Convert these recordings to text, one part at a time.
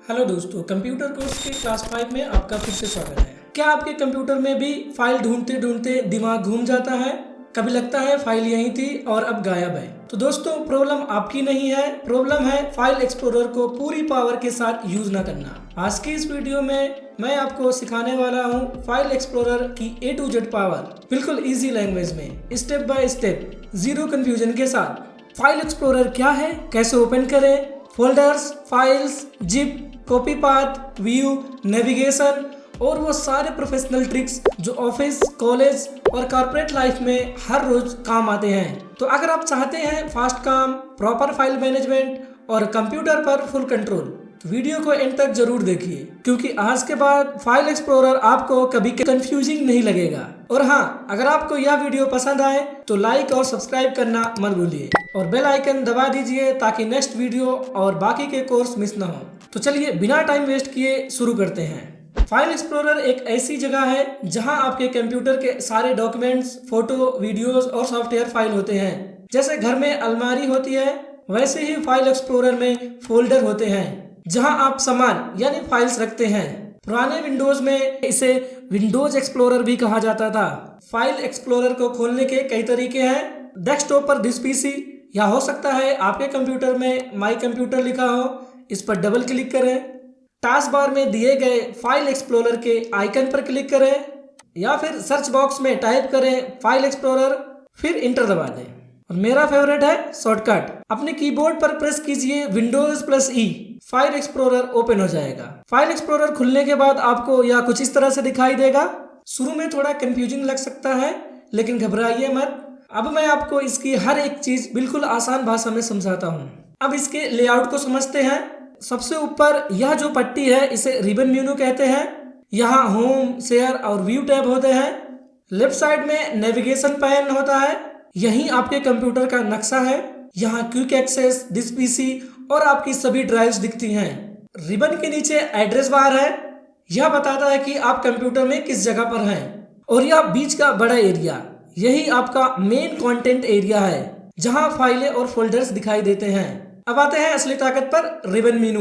Hello दोस्तों, computer course के class 5 में आपका फिर से स्वागत है। क्या आपके कंप्यूटर में भी फाइल ढूंढते ढूंढते दिमाग घूम जाता है? कभी लगता है फाइल यहीं थी और अब गायब है। तो दोस्तों, प्रॉब्लम आपकी नहीं है, प्रॉब्लम है फाइल एक्सप्लोरर को पूरी पावर के साथ यूज ना करना। आज की इस वीडियो में मैं आपको सिखाने वाला हूँ फाइल एक्सप्लोरर की A to Z पावर, बिल्कुल इजी लैंग्वेज में, step by step, zero confusion के साथ। फाइल एक्सप्लोरर क्या है, कैसे ओपन करें, folders, files, zip, copy path, view, navigation और वो सारे प्रोफेशनल ट्रिक्स जो ऑफिस, कॉलेज और कॉर्पोरेट लाइफ में हर रोज काम आते हैं। तो अगर आप चाहते हैं फास्ट काम, प्रॉपर फाइल मैनेजमेंट और कंप्यूटर पर फुल कंट्रोल, तो वीडियो को एंड तक जरूर देखिए, क्योंकि आज के बाद फाइल एक्सप्लोरर आपको कभी कंफ्यूजिंग नहीं लगेगा। और हाँ, अगर आपको यह वीडियो पसंद आए तो लाइक और सब्सक्राइब करना मत भूलिए और बेल आइकन दबा दीजिए ताकि नेक्स्ट वीडियो और बाकी के कोर्स मिस ना हो। तो चलिए बिना टाइम वेस्ट किए शुरू करते हैं। फाइल एक्सप्लोरर एक ऐसी जगह है जहां आपके कंप्यूटर के सारे डॉक्यूमेंट्स, फोटो, वीडियोस और सॉफ्टवेयर फाइल होते हैं। जैसे घर में अलमारी होती है, वैसे ही फाइल एक्सप्लोरर में फोल्डर होते हैं जहां आप सामान यानी फाइल्स रखते हैं। पुराने विंडोज में इसे विंडोज एक्सप्लोरर भी कहा जाता था। फाइल एक्सप्लोरर को खोलने के कई तरीके हैं। डेस्कटॉप पर दिस पीसी, या हो सकता है आपके कंप्यूटर में माई कंप्यूटर लिखा हो, इस पर डबल क्लिक करें। टास्क बार में दिए गए फाइल एक्सप्लोरर के आइकन पर क्लिक करें या फिर सर्च बॉक्स में टाइप करें फाइल एक्सप्लोरर, फिर इंटर दबा दें। और मेरा फेवरेट है शॉर्टकट, अपने कीबोर्ड पर प्रेस कीजिए Windows+E, फाइल एक्सप्लोरर ओपन हो जाएगा। फाइल एक्सप्लोरर खुलने के बाद आपको यह कुछ इस तरह से दिखाई देगा। शुरू में थोड़ा कंफ्यूजिंग लग सकता है, लेकिन घबराइए मत। अब मैं आपको इसकी हर एक चीज बिल्कुल आसान भाषा में समझाता हूँ। अब इसके लेआउट को समझते हैं। सबसे ऊपर यह जो पट्टी है इसे रिबन मेनू कहते हैं। यहाँ होम, शेयर और व्यू टैब होते हैं। लेफ्ट साइड में नेविगेशन पैन होता है, यही आपके कंप्यूटर का नक्शा है। यहाँ क्विक एक्सेस, दिस पीसी और आपकी सभी ड्राइव्स दिखती हैं। रिबन के नीचे एड्रेस बार है, यह बताता है कि आप कंप्यूटर में किस जगह पर हैं। और यह बीच का बड़ा एरिया, यही आपका मेन कंटेंट एरिया है जहां फाइलें और फोल्डर्स दिखाई देते हैं। अब आते हैं असली ताकत पर, रिबन मेनू।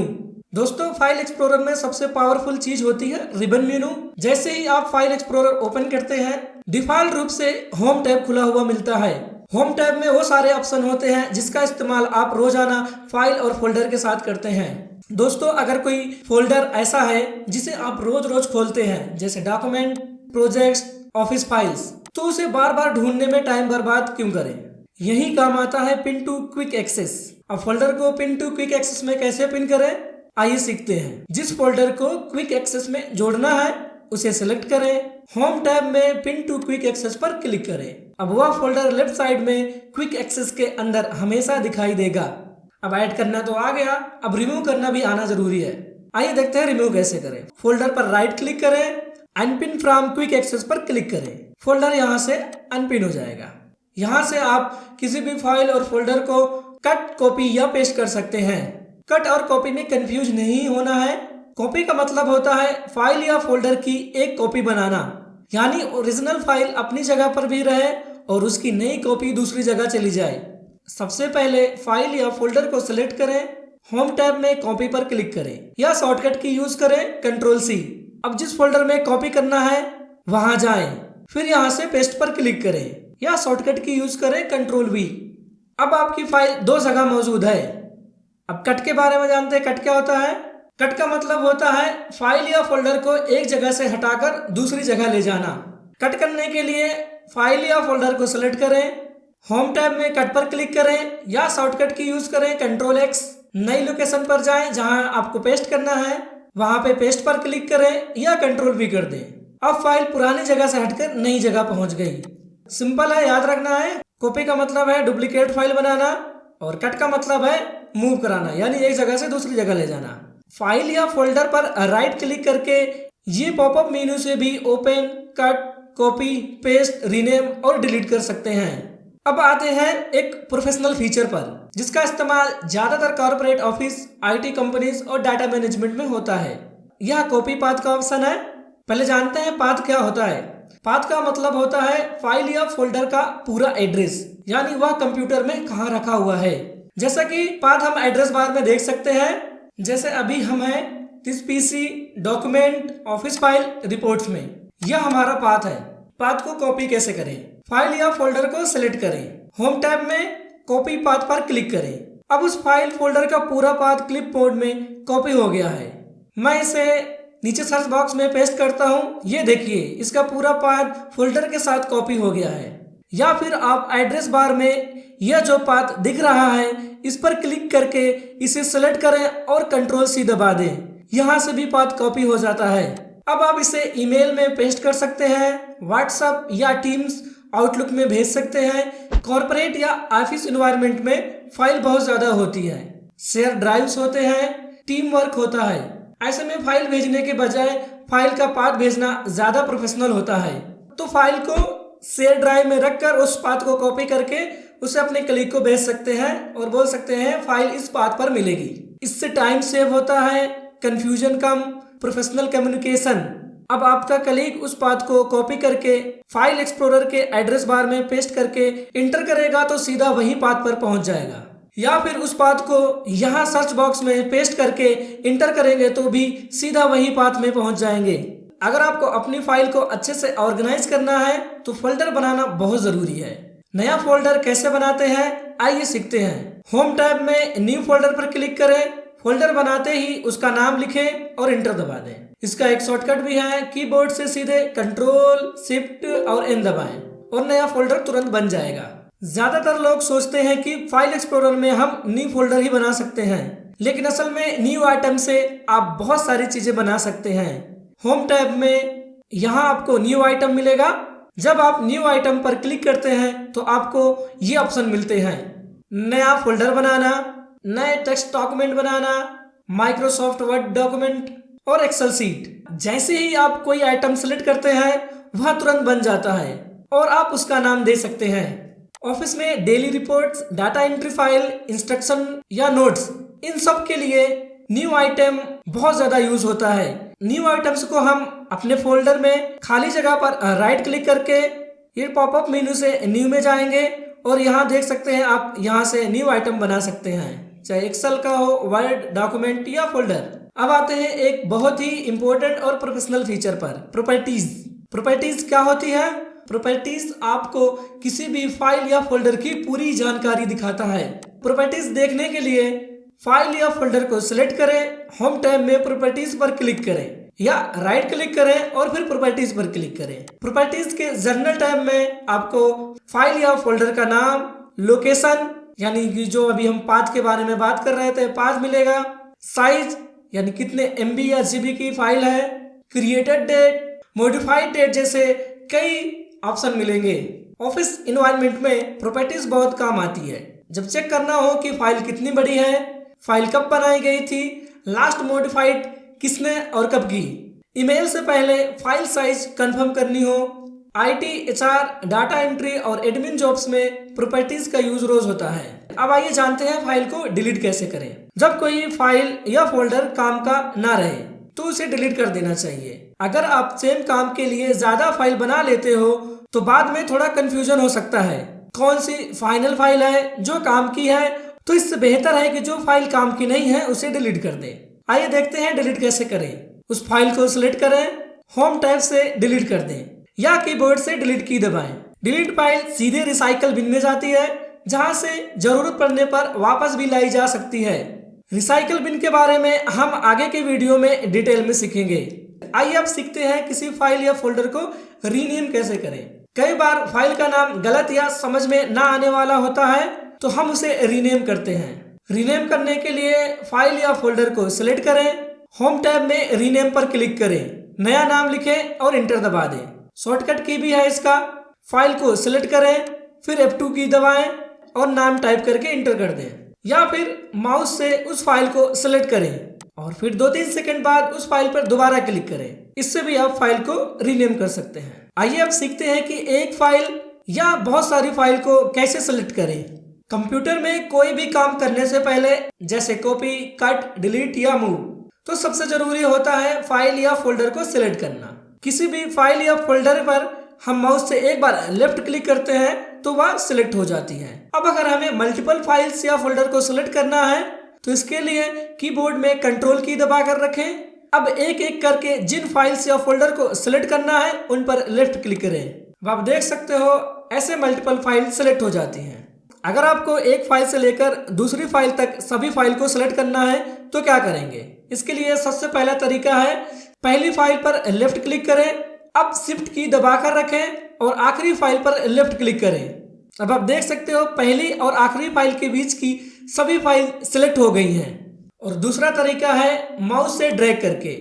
दोस्तों, फाइल एक्सप्लोरर में सबसे पावरफुल चीज होती है रिबन मेनू। जैसे ही आप फाइल एक्सप्लोरर ओपन करते हैं, डिफॉल्ट रूप से होम टैब खुला हुआ मिलता है। होम टैब में वो सारे ऑप्शन होते हैं जिसका इस्तेमाल आप रोजाना फाइल और फोल्डर के साथ करते हैं। दोस्तों, अगर कोई फोल्डर ऐसा है जिसे आप रोज रोज खोलते हैं, जैसे डॉक्यूमेंट, प्रोजेक्ट्स, ऑफिस फाइल्स, तो उसे बार बार ढूंढने में टाइम बर्बाद क्यों करें। यही काम आता है पिन टू क्विक एक्सेस। अब फोल्डर को पिन टू क्विक एक्सेस में कैसे पिन करें, आइए सीखते हैं। जिस फोल्डर को क्विक एक्सेस में जोड़ना है उसे सिलेक्ट करें, होम टैब में पिन टू क्विक एक्सेस पर क्लिक करें। अब वह फोल्डर लेफ्ट साइड में क्विक एक्सेस के अंदर हमेशा दिखाई देगा। अब ऐड करना तो आ गया, अब रिमूव करना भी आना जरूरी है। आइए देखते हैं रिमूव कैसे करें। फोल्डर पर राइट क्लिक करें, अनपिन फ्रॉम क्विक एक्सेस पर क्लिक करें। फोल्डर यहाँ से अनपिन हो जाएगा। यहाँ से आप किसी भी फाइल और फोल्डर को कट, कॉपी या पेस्ट कर सकते हैं। कट और कॉपी में कंफ्यूज नहीं होना है। कॉपी का मतलब होता है फाइल या फोल्डर की एक कॉपी बनाना, यानी ओरिजिनल फाइल अपनी जगह पर भी रहे और उसकी नई कॉपी दूसरी जगह चली जाए। सबसे पहले फाइल या फोल्डर को सिलेक्ट करें, होम टैब में कॉपी पर क्लिक करें या शॉर्टकट की यूज करें Ctrl+C। अब जिस फोल्डर में कॉपी करना है वहां जाएं, फिर यहाँ से पेस्ट पर क्लिक करें या शॉर्टकट की यूज करें Ctrl+V। अब आपकी फाइल दो जगह मौजूद है। अब कट के बारे में जानते हैं। कट क्या होता है? कट का मतलब होता है फाइल या फोल्डर को एक जगह से हटाकर दूसरी जगह ले जाना। कट करने के लिए फाइल या फोल्डर को सिलेक्ट करें, होम टैब में कट पर क्लिक करें या शॉर्टकट की यूज करें Ctrl+X। नई लोकेशन पर जाएं जहां आपको पेस्ट करना है, वहां पे पेस्ट पर क्लिक करें या Ctrl+V कर दें। अब फाइल पुरानी जगह से हटकर नई जगह पहुंच गई। सिंपल है, याद रखना है। कॉपी का मतलब है डुप्लीकेट फाइल बनाना और कट का मतलब है मूव कराना, यानी एक जगह से दूसरी जगह ले जाना। फाइल या फोल्डर पर राइट क्लिक करके ये पॉपअप मेन्यू से भी open, cut, copy, paste, rename और डिलीट कर सकते हैं। अब आते हैं एक प्रोफेशनल फीचर पर जिसका इस्तेमाल ज्यादातर कॉर्पोरेट ऑफिस, आईटी कंपनीज और डाटा मैनेजमेंट में होता है। यह कॉपी पाथ का ऑप्शन है। पहले जानते हैं पाथ क्या होता है। पाथ का मतलब होता है फाइल या फोल्डर का पूरा एड्रेस, यानी वह कंप्यूटर में कहाँ रखा हुआ है। जैसा कि पाथ हम एड्रेस बार में देख सकते हैं। जैसे अभी हम हैं this PC, document, office file, reports में। यह हमारा पाथ है। पाथ को कॉपी कैसे करें? फाइल या फोल्डर को सिलेक्ट करें, होम टैब में कॉपी पाथ पर क्लिक करें। अब उस फाइल फोल्डर का पूरा पाथ क्लिपबोर्ड में कॉपी हो गया है। मैं इसे नीचे सर्च बॉक्स में पेस्ट करता हूँ। ये देखिए, इसका पूरा पाथ फोल्डर के साथ कॉपी हो गया है। या फिर आप एड्रेस बार में यह जो पाथ दिख रहा है इस पर क्लिक करके इसे सेलेक्ट करें और कंट्रोल-C दबा दें। यहाँ से भी पाथ कॉपी हो जाता है। अब आप इसे ईमेल में पेस्ट कर सकते हैं, व्हाट्सएप या टीम्स, आउटलुक में भेज सकते हैं। कॉर्पोरेट या ऑफिस एनवायरनमेंट में फाइल बहुत ज्यादा होती है, शेयर ड्राइव्स होते हैं, टीम वर्क होता है। ऐसे में फाइल भेजने के बजाय फाइल का पाथ भेजना ज्यादा प्रोफेशनल होता है। तो फाइल को शेयर ड्राइव में रखकर उस पाथ को कॉपी करके उसे अपने कलीग को भेज सकते हैं और बोल सकते हैं फाइल इस पाथ पर मिलेगी। इससे टाइम सेव होता है, कंफ्यूजन कम, प्रोफेशनल कम्युनिकेशन। अब आपका कलीग उस पाथ को कॉपी करके फाइल एक्सप्लोरर के एड्रेस बार में पेस्ट करके इंटर करेगा तो सीधा वही पाथ पर पहुंच जाएगा। या फिर उस पाथ को यहाँ सर्च बॉक्स में पेस्ट करके इंटर करेंगे तो भी सीधा वही पाथ में पहुंच जाएंगे। अगर आपको अपनी फाइल को अच्छे से ऑर्गेनाइज करना है तो फोल्डर बनाना बहुत जरूरी है। नया फोल्डर कैसे बनाते हैं, आइए सीखते हैं। होम टैब में न्यू फोल्डर पर क्लिक करें। फोल्डर बनाते ही उसका नाम लिखें और इंटर दबा दें। इसका एक शॉर्टकट भी है, कीबोर्ड से सीधे कंट्रोल, शिफ्ट और एन दबाएं और नया फोल्डर तुरंत बन जाएगा। ज्यादातर लोग सोचते हैं कि फाइल एक्सप्लोरर में हम न्यू फोल्डर ही बना सकते हैं, लेकिन असल में न्यू आइटम से आप बहुत सारी चीजें बना सकते हैं। होम टैब में यहाँ आपको न्यू आइटम मिलेगा। जब आप न्यू आइटम पर क्लिक करते हैं तो आपको ये ऑप्शन मिलते हैं, नया फोल्डर बनाना, नए टेक्स्ट डॉक्यूमेंट बनाना, माइक्रोसॉफ्ट वर्ड डॉक्यूमेंट और एक्सेल सीट। जैसे ही आप कोई आइटम सेलेक्ट करते हैं वह तुरंत बन जाता है और आप उसका नाम दे सकते हैं। ऑफिस में daily reports, data entry file, instruction या नोट्स, इन सब के लिए न्यू आइटम बहुत ज्यादा यूज होता है। न्यू आइटम्स को हम अपने फोल्डर में खाली जगह पर राइट क्लिक करके ये पॉपअप मेन्यू से न्यू में जाएंगे और यहाँ देख सकते हैं आप यहाँ से न्यू आइटम बना सकते हैं, चाहे एक्सेल का हो, वर्ड डॉक्यूमेंट या फोल्डर। अब आते हैं एक बहुत ही इंपॉर्टेंट और प्रोफेशनल फीचर पर, प्रॉपर्टीज। प्रॉपर्टीज क्या होती है? प्रॉपर्टीज आपको किसी भी फाइल या फोल्डर की पूरी जानकारी दिखाता है। प्रॉपर्टीज देखने के लिए फाइल या फोल्डर को सिलेक्ट करें, होम टैब में प्रॉपर्टीज पर क्लिक करें या राइट क्लिक करें और फिर प्रॉपर्टीज पर क्लिक करें। प्रॉपर्टीज के जनरल टैब में आपको फाइल या फोल्डर का नाम, लोकेशन यानी कि जो अभी हम पाथ के बारे में बात कर रहे थे पाथ मिलेगा, साइज यानी कितने MB या GB की फाइल है, क्रिएटेड डेट, मॉडिफाइड डेट जैसे कई ऑप्शन मिलेंगे। ऑफिस एनवायरनमेंट में प्रॉपर्टीज बहुत काम आती है। जब चेक करना हो कि फाइल कितनी बड़ी है, फाइल कब बनाई गई थी, लास्ट मॉडिफाइड किसने और कब की, ईमेल से पहले फाइल साइज कंफर्म करनी हो, IT, HR, डाटा एंट्री और एडमिन जॉब्स में प्रॉपर्टीज का यूज रोज होता है। अब आइए जानते हैं फाइल को डिलीट कैसे करें। जब कोई फाइल या फोल्डर काम का ना रहे तो उसे डिलीट कर देना चाहिए। अगर आप सेम काम के लिए ज्यादा फाइल बना लेते हो तो बाद में थोड़ा कंफ्यूजन हो सकता है कौन सी फाइनल फाइल है जो काम की है, तो इससे बेहतर है कि जो फाइल काम की नहीं है उसे डिलीट कर दें। आइए देखते हैं डिलीट कैसे करें। उस फाइल को सिलेक्ट करें, होम टैब से डिलीट कर दें या कीबोर्ड से डिलीट की दबाएं। डिलीट फाइल सीधे रिसाइकल बिन में जाती है जहां से जरूरत पड़ने पर वापस भी लाई जा सकती है। रिसाइकल बिन के बारे में हम आगे के वीडियो में डिटेल में सीखेंगे। आइए अब सीखते हैं किसी फाइल या फोल्डर को रीनेम कैसे करें। कई बार फाइल का नाम गलत या समझ में ना आने वाला होता है तो हम उसे रीनेम करते हैं। रीनेम करने के लिए फाइल या फोल्डर को सिलेक्ट करें, होम टैब में रीनेम पर क्लिक करें, नया नाम लिखें और इंटर दबा दें। शॉर्टकट की भी है इसका। फाइल को सिलेक्ट करें, फिर F2 की दबाएं और नाम टाइप करके इंटर कर दें, या फिर माउस से उस फाइल को सिलेक्ट करें और फिर 2-3 सेकंड बाद उस फाइल पर दोबारा क्लिक करें। इससे भी आप फाइल को रीनेम कर सकते हैं। आइए अब सीखते हैं कि एक फाइल या बहुत सारी फाइल को कैसे सिलेक्ट करें। कंप्यूटर में कोई भी काम करने से पहले जैसे कॉपी, कट, डिलीट या मूव, तो सबसे जरूरी होता है फाइल या फोल्डर को सिलेक्ट करना। किसी भी फाइल या फोल्डर पर हम माउस से एक बार लेफ्ट क्लिक करते हैं तो वह सिलेक्ट हो जाती है। अब अगर हमें मल्टीपल फाइल्स या फोल्डर को सिलेक्ट करना है तो इसके लिए कीबोर्ड में कंट्रोल की दबा कर रखें, अब एक एक करके जिन फाइल्स या फोल्डर को सिलेक्ट करना है उन पर लेफ्ट क्लिक करें। अब आप देख सकते हो ऐसे मल्टीपल फाइल सिलेक्ट हो जाती हैं। अगर आपको एक फाइल से लेकर दूसरी फाइल तक सभी फाइल को सिलेक्ट करना है तो क्या करेंगे? इसके लिए सबसे पहला तरीका है, पहली फाइल पर लेफ्ट क्लिक करें, अब शिफ्ट की दबाकर रखें और आखिरी फाइल पर लेफ्ट क्लिक करें। अब आप देख सकते हो पहली और आखिरी फाइल के बीच की सभी फाइल सिलेक्ट हो गई हैं। और दूसरा तरीका है माउस से ड्रैग करके,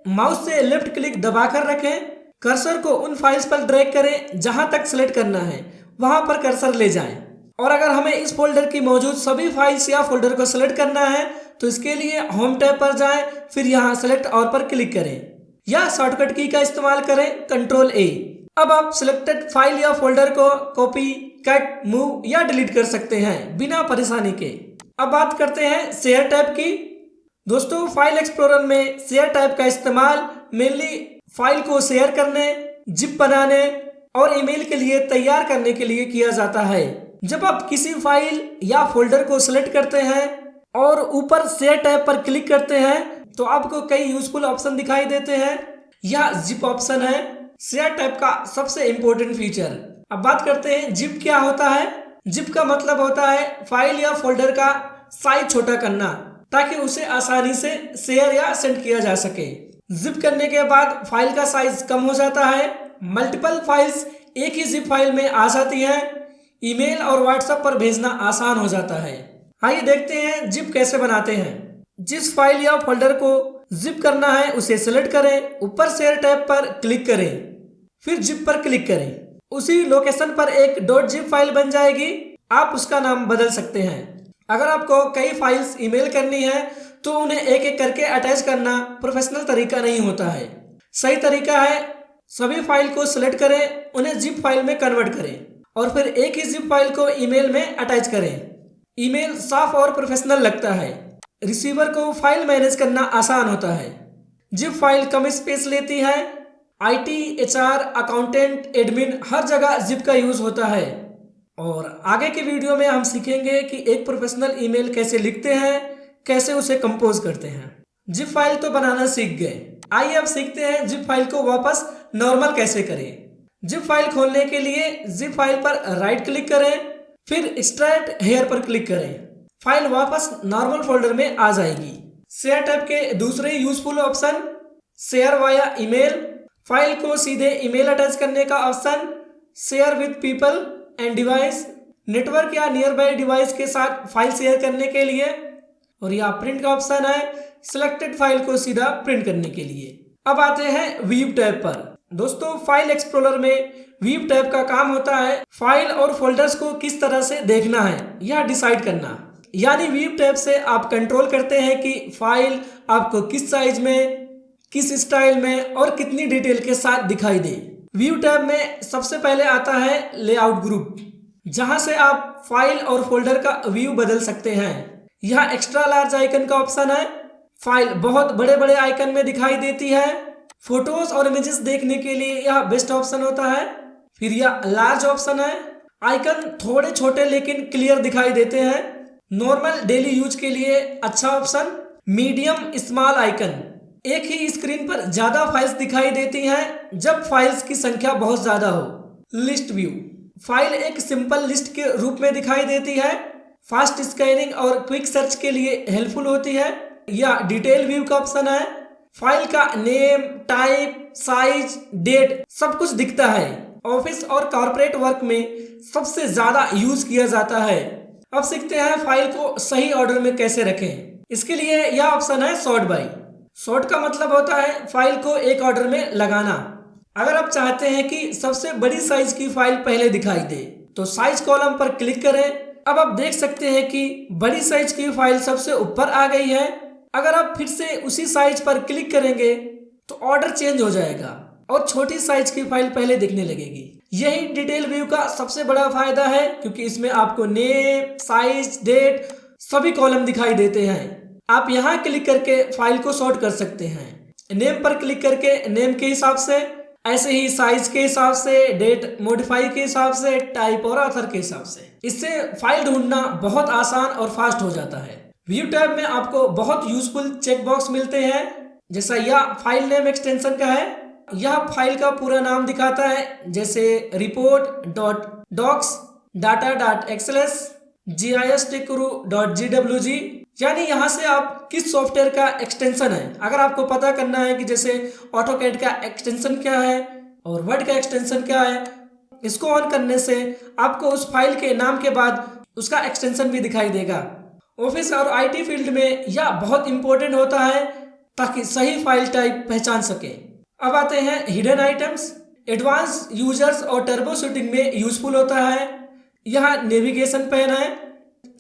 माउस से लेफ्ट क्लिक दबाकर रखें, कर्सर को उन फाइल्स पर ड्रैग करें जहां तक सिलेक्ट करना है वहां पर कर्सर ले जाएं। और अगर हमें इस फोल्डर की मौजूद सभी फाइल्स या फोल्डर को सिलेक्ट करना है तो इसके लिए होम टैब पर जाएं, फिर यहाँ सेलेक्ट ऑल पर क्लिक करें या शॉर्टकट की का इस्तेमाल करें Ctrl+A। अब आप सिलेक्टेड फाइल या फोल्डर को कॉपी, कट, मूव या डिलीट कर सकते हैं बिना परेशानी के। अब बात करते हैं शेयर टैब की। दोस्तों, फाइल एक्सप्लोरर में शेयर टैब का इस्तेमाल मेनली फाइल को शेयर करने, जिप बनाने और ईमेल के लिए तैयार करने के लिए किया जाता है। जब आप किसी फाइल या फोल्डर को सिलेक्ट करते हैं और ऊपर शेयर टैब पर क्लिक करते हैं तो आपको कई यूजफुल ऑप्शन दिखाई देते हैं। यह जिप ऑप्शन है शेयर टैब का सबसे इम्पोर्टेंट फीचर। अब बात करते हैं जिप क्या होता है। जिप का मतलब होता है फाइल या फोल्डर का साइज छोटा करना ताकि उसे आसानी से शेयर या सेंड किया जा सके। जिप करने के बाद फाइल का साइज कम हो जाता है, मल्टीपल फाइल्स एक ही जिप फाइल में आ जाती हैं, ईमेल और व्हाट्सएप पर भेजना आसान हो जाता है। आइए देखते हैं जिप कैसे बनाते हैं। जिस फाइल या फोल्डर को जिप करना है उसे सिलेक्ट करें, ऊपर शेयर टैब पर क्लिक करें, फिर जिप पर क्लिक करें। उसी लोकेशन पर एक .zip फाइल बन जाएगी, आप उसका नाम बदल सकते हैं। अगर आपको कई फाइल्स ईमेल करनी है तो उन्हें एक एक करके अटैच करना प्रोफेशनल तरीका नहीं होता है। सही तरीका है सभी फाइल को सिलेक्ट करें, उन्हें जिप फाइल में कन्वर्ट करें और फिर एक ही जिप फाइल को ईमेल में अटैच करें। ईमेल साफ और प्रोफेशनल लगता है, रिसीवर को फाइल मैनेज करना आसान होता है। जिप फाइल कम स्पेस लेती है, IT, HR, अकाउंटेंट, एडमिन हर जगह जिप का यूज होता है। और आगे के वीडियो में हम सीखेंगे कि एक प्रोफेशनल ईमेल कैसे लिखते हैं, कैसे उसे कंपोज करते हैं। जिप फाइल तो बनाना सीख गए, आइए अब सीखते हैं जिप फाइल को वापस नॉर्मल कैसे करें। जिप फाइल खोलने के लिए जिप फाइल पर राइट क्लिक करें, फिर एक्सट्रैक्ट हेयर पर क्लिक करें। फाइल वापस नॉर्मल फोल्डर में आ जाएगी। शेयर टैब के दूसरे useful option share via email, file को सीधे ईमेल अटैच करने का option, share with people and device, network या नियर बाई डिवाइस के साथ फाइल शेयर करने के लिए, और यहाँ प्रिंट का ऑप्शन है सिलेक्टेड फाइल को सीधा प्रिंट करने के लिए। अब आते हैं व्यू टैब पर। दोस्तों, फाइल एक्सप्लोरर में व्यू टैब का काम होता है फाइल और फोल्डर्स को किस तरह से देखना है यह डिसाइड करना। यानी व्यू टैब से आप कंट्रोल करते हैं कि फाइल आपको किस साइज में, किस स्टाइल में और कितनी डिटेल के साथ दिखाई दे। व्यू टैब में सबसे पहले आता है लेआउट ग्रुप, जहां से आप फाइल और फोल्डर का व्यू बदल सकते हैं। यह एक्स्ट्रा लार्ज आइकन का ऑप्शन है, फाइल बहुत बड़े बड़े आइकन में दिखाई देती है। फोटोज और इमेजेस देखने के लिए यह बेस्ट ऑप्शन होता है। फिर यह लार्ज ऑप्शन है, आइकन थोड़े छोटे लेकिन क्लियर दिखाई देते हैं। नॉर्मल डेली यूज के लिए अच्छा ऑप्शन मीडियम स्मॉल आइकन, एक ही स्क्रीन पर ज्यादा फाइल्स दिखाई देती हैं जब फाइल्स की संख्या बहुत ज्यादा हो। लिस्ट व्यू, फाइल एक सिंपल लिस्ट के रूप में दिखाई देती है, फास्ट स्कैनिंग और क्विक सर्च के लिए हेल्पफुल होती है। यह डिटेल व्यू का ऑप्शन है, फाइल का नेम, टाइप, साइज, डेट सब कुछ दिखता है। ऑफिस और कॉर्पोरेट वर्क में सबसे ज्यादा यूज किया जाता है। अब सीखते हैं फाइल को सही ऑर्डर में कैसे रखें। इसके लिए यह ऑप्शन है सॉर्ट बाय। सॉर्ट का मतलब होता है फाइल को एक ऑर्डर में लगाना। अगर आप चाहते हैं कि सबसे बड़ी साइज की फाइल पहले दिखाई दे तो साइज कॉलम पर क्लिक करें। अब आप देख सकते हैं कि बड़ी साइज की फाइल सबसे ऊपर आ गई है। अगर आप फिर से उसी साइज पर क्लिक करेंगे तो ऑर्डर चेंज हो जाएगा और छोटी साइज की फाइल पहले दिखने लगेगी। यही डिटेल व्यू का सबसे बड़ा फायदा है, क्योंकि इसमें आपको नेम, साइज, डेट सभी कॉलम दिखाई देते हैं। आप यहाँ क्लिक करके फाइल को सॉर्ट कर सकते हैं। नेम पर क्लिक करके नेम के हिसाब से, ऐसे ही साइज के हिसाब से, डेट मॉडिफाई के हिसाब से, टाइप और ऑथर के हिसाब से। इससे फाइल ढूंढना बहुत आसान और फास्ट हो जाता है। व्यू टैब में आपको बहुत यूजफुल चेक बॉक्स मिलते हैं जैसा यह फाइल नेम एक्सटेंशन का है, यह फाइल का पूरा नाम दिखाता है, जैसे report dot docx data dot XLS gistcrew.gwg, यानी यहाँ से आप किस सॉफ्टवेयर का एक्सटेंशन है। अगर आपको पता करना है कि जैसे ऑटोकैड का एक्सटेंशन क्या है और वर्ड का एक्सटेंशन क्या है, इसको ऑन करने से आपको उस फाइल के नाम के बाद उसका एक्सटेंशन भी दिखाई देगा। ऑफिस और आईटी फील्ड में यह बहुत इंपॉर्टेंट होता है ताकि सही फाइल टाइप पहचान सके। अब आते हैं हिडन आइटम्स। एडवांस यूजर्स और टर्बो शूटिंग में यूजफुल होता है। यह नेविगेशन पैन है।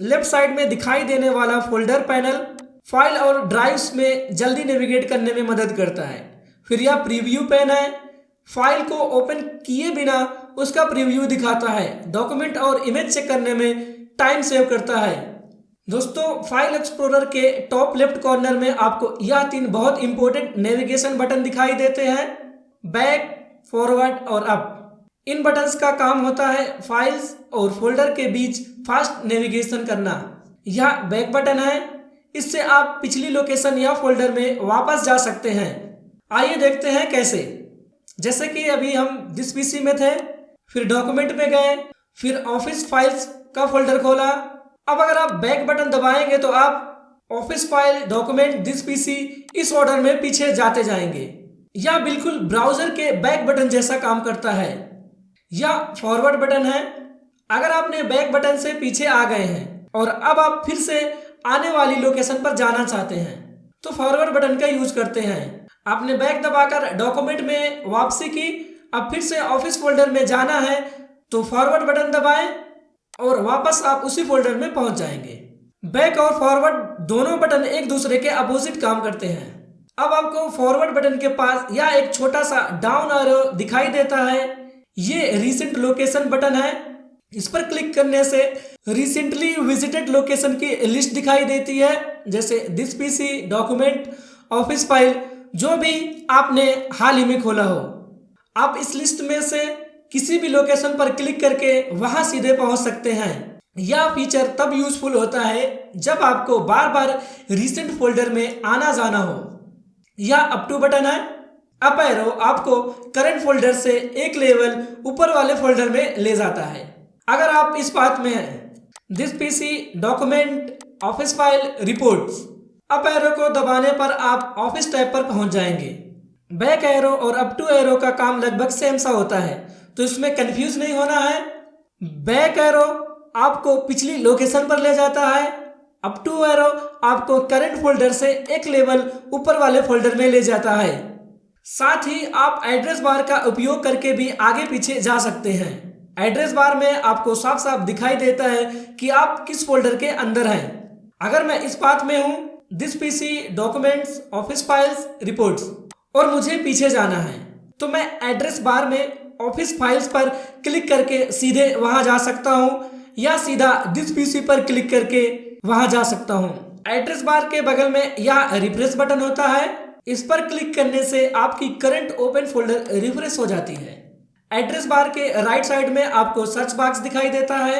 लेफ्ट साइड में दिखाई देने वाला फोल्डर पैनल फाइल और ड्राइव्स में जल्दी नेविगेट करने में मदद करता है। फिर यह प्रीव्यू पैन है। फाइल को ओपन किए बिना उसका प्रीव्यू दिखाता है। डॉक्यूमेंट और इमेज चेक करने में टाइम सेव करता है। दोस्तों, फाइल एक्सप्लोरर के टॉप लेफ्ट कॉर्नर में आपको यह 3 बहुत इंपॉर्टेंट नेविगेशन बटन दिखाई देते हैं, बैक, फॉरवर्ड और अप। इन बटन्स का काम होता है फाइल्स और फोल्डर के बीच फास्ट नेविगेशन करना। यह बैक बटन है, इससे आप पिछली लोकेशन या फोल्डर में वापस जा सकते हैं। आइए देखते हैं कैसे। जैसे कि अभी हम दिस पीसी में थे, फिर डॉक्यूमेंट में गए, फिर ऑफिस फाइल्स का फोल्डर खोला। अब अगर आप बैक बटन दबाएंगे तो आप office file, document, this PC इस ऑर्डर में पीछे जाते जाएंगे। यह बिल्कुल ब्राउजर के बैक बटन जैसा काम करता है। यह फॉरवर्ड बटन है। अगर आपने बैक बटन से पीछे आ गए हैं और अब आप फिर से आने वाली लोकेशन पर जाना चाहते हैं तो फॉरवर्ड बटन का यूज करते हैं। आपने बैक दबाकर डॉक्यूमेंट में वापसी की, अब फिर से ऑफिस फोल्डर में जाना है तो फॉरवर्ड बटन दबाएं और वापस आप उसी फोल्डर में पहुंच जाएंगे। बैक और फॉरवर्ड दोनों बटन एक दूसरे के अपोजिट काम करते हैं। अब आपको फॉरवर्ड बटन के पास यह एक छोटा सा डाउन एरो दिखाई देता है। ये रिसेंट लोकेशन बटन है। इस पर क्लिक करने से रिसेंटली विजिटेड लोकेशन की लिस्ट दिखाई देती है, जैसे this PC, document, office file, जो भी आपने हाल ही में खोला हो। आप इस लिस्ट में से किसी भी लोकेशन पर क्लिक करके वहां सीधे पहुंच सकते हैं। यह फीचर तब यूजफुल होता है जब आपको बार बार रिसेंट फोल्डर में आना जाना हो। यह अप टू बटन है। अप एरो आपको करंट फोल्डर से एक लेवल ऊपर वाले फोल्डर में ले जाता है। अगर आप इस पाथ में हैं, this PC, document, office file, reports, up arrow को दबाने पर आप ऑफिस टैब पर पहुंच जाएंगे। बैक एरो और अप टू एरो का काम लगभग सेम सा होता है, तो इसमें कंफ्यूज नहीं होना है। बैक एरो आपको पिछली लोकेशन पर ले जाता है। अप टू एरो आपको करंट फोल्डर से एक लेवल ऊपर वाले फोल्डर में ले जाता है। साथ ही आप एड्रेस बार का उपयोग करके भी आगे पीछे जा सकते हैं। एड्रेस बार में आपको साफ साफ दिखाई देता है कि आप किस फोल्डर के अंदर हैं। अगर मैं इस पाथ में हूं, this PC, documents, office files, reports, और मुझे पीछे जाना है, तो मैं एड्रेस बार में ऑफिस फाइल्स पर क्लिक करके सीधे वहां जा सकता हूं या सीधा दिस पीसी पर क्लिक करके वहां जा सकता हूं। एड्रेस बार के बगल में यह रिफ्रेश बटन होता है। इस पर क्लिक करने से आपकी करंट ओपन फोल्डर रिफ्रेश हो जाती है। एड्रेस बार के राइट साइड में आपको सर्च बॉक्स दिखाई देता है।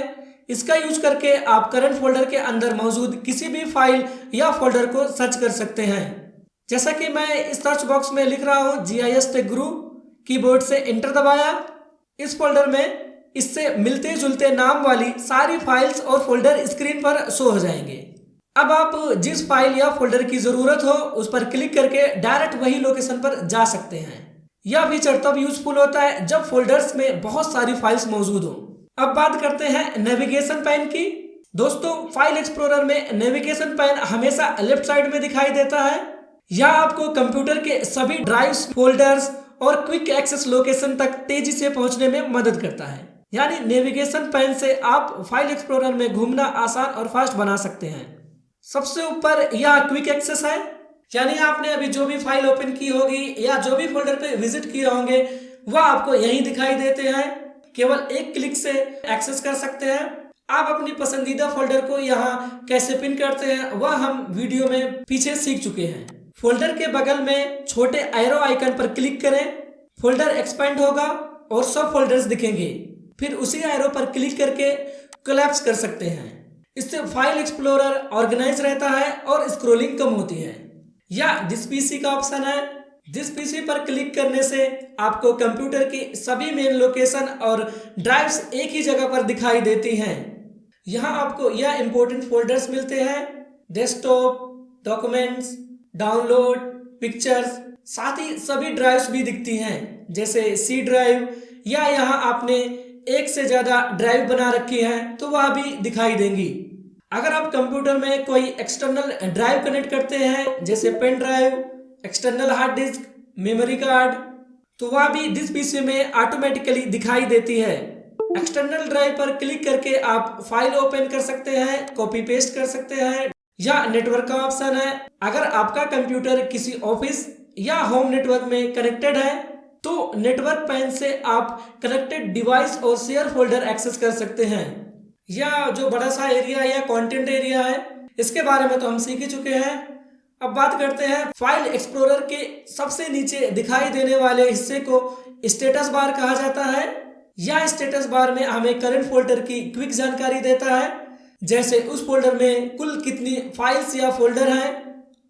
इसका यूज करके आप करंट फोल्डर के अंदर मौजूद किसी भी फाइल या फोल्डर को सर्च कर सकते हैं। जैसा कि मैं इस सर्च बॉक्स में लिख रहा हूं gistcrew, कीबोर्ड से एंटर दबाया। इस फोल्डर में इससे मिलते जुलते नाम वाली सारी फाइल्स और फोल्डर स्क्रीन पर शो हो जाएंगे। अब आप जिस फाइल या फोल्डर की जरूरत हो उस पर क्लिक करके डायरेक्ट वही लोकेशन पर जा सकते हैं। यह फीचर तब यूजफुल होता है जब फोल्डर्स में बहुत सारी फाइल्स मौजूद हो। अब बात करते हैं नेविगेशन पैन की। दोस्तों, फाइल एक्सप्लोरर में नेविगेशन पैन हमेशा लेफ्ट साइड में दिखाई देता है। यह आपको कंप्यूटर के सभी ड्राइव्स, फोल्डर्स और क्विक एक्सेस लोकेशन तक तेजी से पहुंचने में मदद करता है। यानी नेविगेशन पैन से आप फाइल एक्सप्लोरर में घूमना आसान और फास्ट बना सकते हैं। सबसे ऊपर यह क्विक एक्सेस है, यानी आपने अभी जो भी फाइल ओपन की होगी या जो भी फोल्डर पे विजिट किए होंगे वह आपको यहीं दिखाई देते हैं। केवल एक क्लिक से एक्सेस कर सकते हैं। आप अपनी पसंदीदा फोल्डर को यहाँ कैसे पिन करते हैं वह हम वीडियो में पीछे सीख चुके हैं। फोल्डर के बगल में छोटे एरो आइकन पर क्लिक करें, फोल्डर एक्सपेंड होगा और सब फोल्डर्स दिखेंगे। फिर उसी एरो पर क्लिक करके कोलैप्स कर सकते हैं। इससे फाइल एक्सप्लोरर ऑर्गेनाइज रहता है और स्क्रॉलिंग कम होती है। या दिस पीसी का ऑप्शन है। दिस पीसी पर क्लिक करने से आपको कंप्यूटर की सभी मेन लोकेशन और ड्राइव्स एक ही जगह पर दिखाई देती हैं। यहाँ आपको यह इंपॉर्टेंट फोल्डर्स मिलते हैं, डेस्कटॉप, डॉक्यूमेंट्स, डाउनलोड, पिक्चर्स, साथ ही सभी ड्राइव्स भी दिखती हैं जैसे सी ड्राइव, या यहाँ आपने एक से ज़्यादा ड्राइव बना रखी है तो वह भी दिखाई देंगी। अगर आप कंप्यूटर में कोई एक्सटर्नल ड्राइव कनेक्ट करते हैं जैसे pen drive, external hard disk, memory card, तो वह भी दिस पीसी में ऑटोमेटिकली दिखाई देती है। एक्सटर्नल ड्राइव पर क्लिक करके आप फाइल ओपन कर सकते हैं, कॉपी पेस्ट कर सकते हैं, या नेटवर्क का ऑप्शन है। अगर आपका कंप्यूटर किसी ऑफिस या होम नेटवर्क में कनेक्टेड है तो नेटवर्क पैन से आप कनेक्टेड डिवाइस और शेयर फोल्डर एक्सेस कर सकते हैं। या जो बड़ा सा एरिया या कंटेंट एरिया है, इसके बारे में तो हम सीख ही चुके हैं। अब बात करते हैं फाइल एक्सप्लोरर के सबसे नीचे दिखाई देने वाले हिस्से को स्टेटस बार कहा जाता है। यह स्टेटस बार में हमें करंट फोल्डर की क्विक जानकारी देता है, जैसे उस फोल्डर में कुल कितनी फाइल्स या फोल्डर हैं,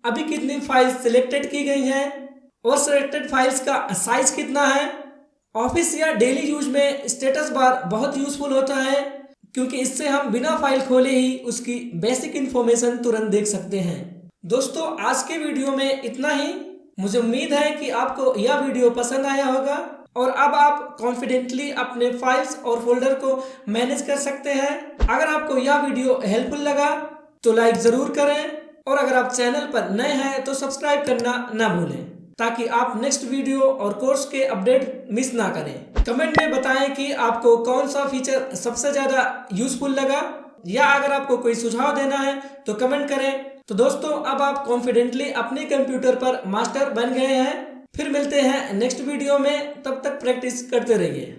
अभी कितनी फाइल्स सिलेक्टेड की गई हैं, और सिलेक्टेड फाइल्स का साइज कितना है। ऑफिस या डेली यूज में स्टेटस बार बहुत यूजफुल होता है क्योंकि इससे हम बिना फाइल खोले ही उसकी बेसिक इंफॉर्मेशन तुरंत देख सकते हैं। दोस्तों, आज के वीडियो में इतना ही। मुझे उम्मीद है कि आपको यह वीडियो पसंद आया होगा और अब आप कॉन्फिडेंटली अपने फाइल्स और फोल्डर को मैनेज कर सकते हैं। अगर आपको यह वीडियो हेल्पफुल लगा तो लाइक ज़रूर करें, और अगर आप चैनल पर नए हैं तो सब्सक्राइब करना ना भूलें ताकि आप नेक्स्ट वीडियो और कोर्स के अपडेट मिस ना करें। कमेंट में बताएं कि आपको कौन सा फीचर सबसे ज़्यादा यूजफुल लगा, या अगर आपको कोई सुझाव देना है तो कमेंट करें। तो दोस्तों, अब आप कॉन्फिडेंटली अपने कंप्यूटर पर मास्टर बन गए हैं। फिर मिलते हैं नेक्स्ट वीडियो में, तब तक प्रैक्टिस करते रहिए।